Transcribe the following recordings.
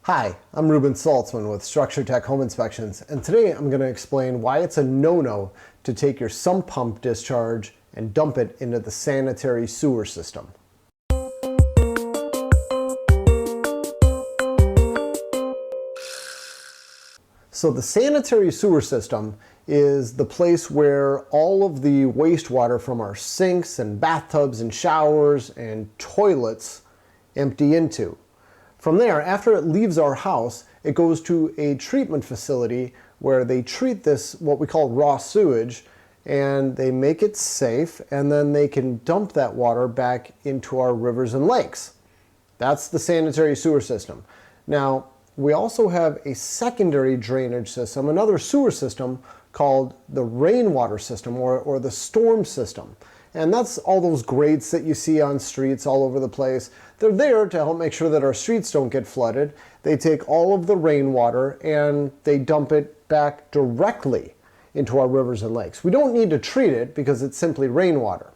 Hi, I'm Ruben Saltzman with Structure Tech Home Inspections, and today I'm going to explain why it's a no-no to take your sump pump discharge and dump it into the sanitary sewer system. So the sanitary sewer system is the place where all of the wastewater from our sinks and bathtubs and showers and toilets empty into. From there, after it leaves our house, it goes to a treatment facility where they treat this, what we call raw sewage, and they make it safe, and then they can dump that water back into our rivers and lakes. That's the sanitary sewer system. Now, we also have a secondary drainage system, another sewer system called the rainwater system or the storm system. And that's all those grates that you see on streets all over the place. They're there to help make sure that our streets don't get flooded. They take all of the rainwater and they dump it back directly into our rivers and lakes. We don't need to treat it because it's simply rainwater.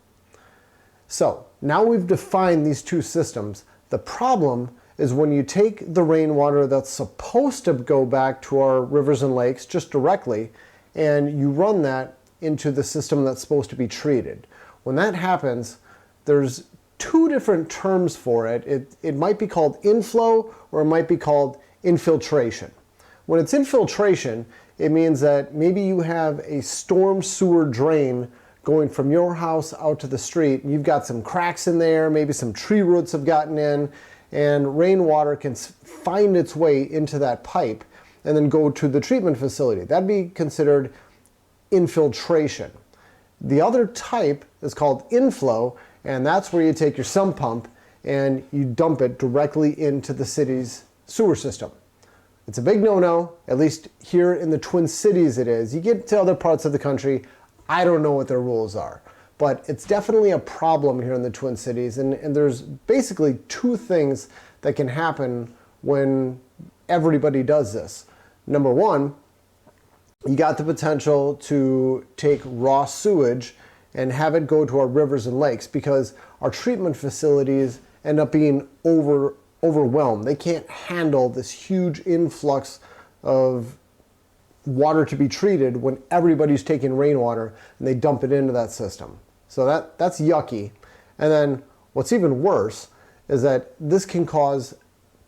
So now we've defined these two systems. The problem is when you take the rainwater that's supposed to go back to our rivers and lakes just directly, and you run that into the system that's supposed to be treated. When that happens, there's two different terms for it. It might be called inflow or it might be called infiltration. When it's infiltration, it means that maybe you have a storm sewer drain going from your house out to the street, and you've got some cracks in there, maybe some tree roots have gotten in, and rainwater can find its way into that pipe and then go to the treatment facility. That'd be considered infiltration. The other type is called inflow, and that's where you take your sump pump and you dump it directly into the city's sewer system. It's a big no-no, at least here in the Twin Cities it is. You get to other parts of the country, I don't know what their rules are, but it's definitely a problem here in the Twin Cities, and there's basically two things that can happen when everybody does this. Number one, you got the potential to take raw sewage and have it go to our rivers and lakes because our treatment facilities end up being overwhelmed. They can't handle this huge influx of water to be treated when everybody's taking rainwater and they dump it into that system. So that's yucky. And then what's even worse is that this can cause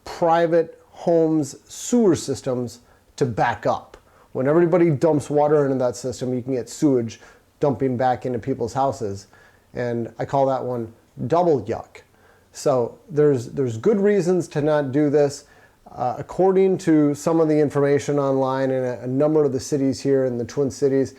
private homes' sewer systems to back up. When everybody dumps water into that system, you can get sewage dumping back into people's houses. And I call that one double yuck. So there's good reasons to not do this. According to some of the information online in a number of the cities here in the Twin Cities,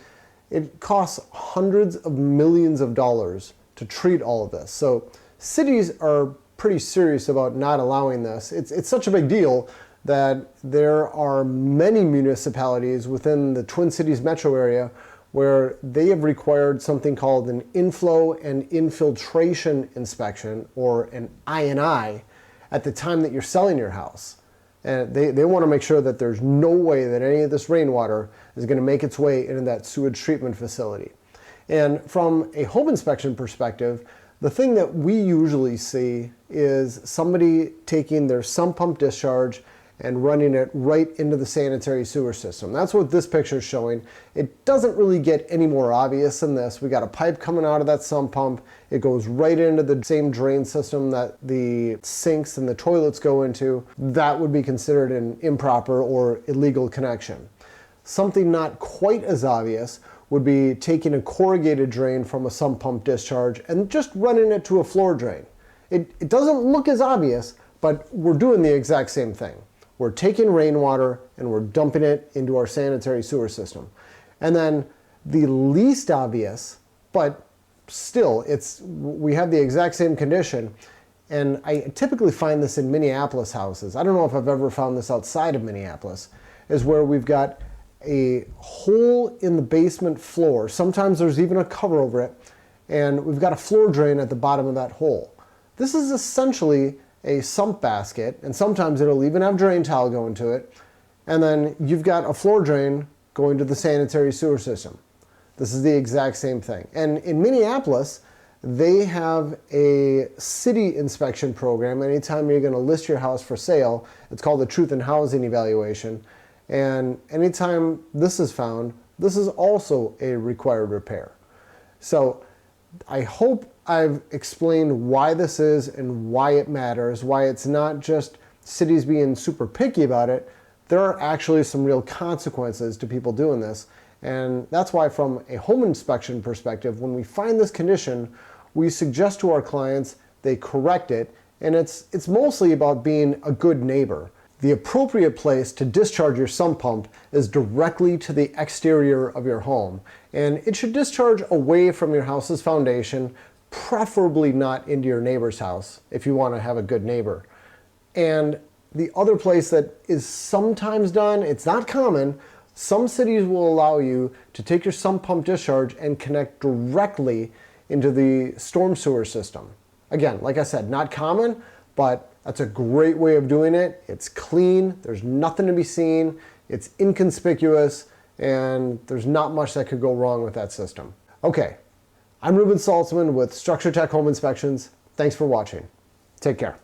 it costs hundreds of millions of dollars to treat all of this. So cities are pretty serious about not allowing this. It's such a big deal that there are many municipalities within the Twin Cities metro area where they have required something called an inflow and infiltration inspection, or an I&I, at the time that you're selling your house. And they want to make sure that there's no way that any of this rainwater is going to make its way into that sewage treatment facility. And from a home inspection perspective, the thing that we usually see is somebody taking their sump pump discharge and running it right into the sanitary sewer system. That's what this picture is showing. It doesn't really get any more obvious than this. We got a pipe coming out of that sump pump. It goes right into the same drain system that the sinks and the toilets go into. That would be considered an improper or illegal connection. Something not quite as obvious would be taking a corrugated drain from a sump pump discharge and just running it to a floor drain. It doesn't look as obvious, but we're doing the exact same thing. We're taking rainwater and we're dumping it into our sanitary sewer system. And then the least obvious, but still, we have the exact same condition, and I typically find this in Minneapolis houses. I don't know if I've ever found this outside of Minneapolis, is where we've got a hole in the basement floor. Sometimes there's even a cover over it, and we've got a floor drain at the bottom of that hole. This is essentially a sump basket, and sometimes it'll even have drain tile going to it, and then you've got a floor drain going to the sanitary sewer system. This is the exact same thing. And in Minneapolis, they have a city inspection program. Anytime you're going to list your house for sale, it's called the Truth in Housing Evaluation. And anytime this is found, this is also a required repair. So I hope I've explained why this is and why it matters, why it's not just cities being super picky about it. There are actually some real consequences to people doing this. And that's why from a home inspection perspective, when we find this condition, we suggest to our clients they correct it. And it's mostly about being a good neighbor. The appropriate place to discharge your sump pump is directly to the exterior of your home. And it should discharge away from your house's foundation, preferably not into your neighbor's house if you want to have a good neighbor. And the other place that is sometimes done, it's not common, some cities will allow you to take your sump pump discharge and connect directly into the storm sewer system. Again, like I said, not common, but that's a great way of doing it. It's clean, there's nothing to be seen, it's inconspicuous, and there's not much that could go wrong with that system. Okay, I'm Ruben Saltzman with Structure Tech Home Inspections. Thanks for watching. Take care.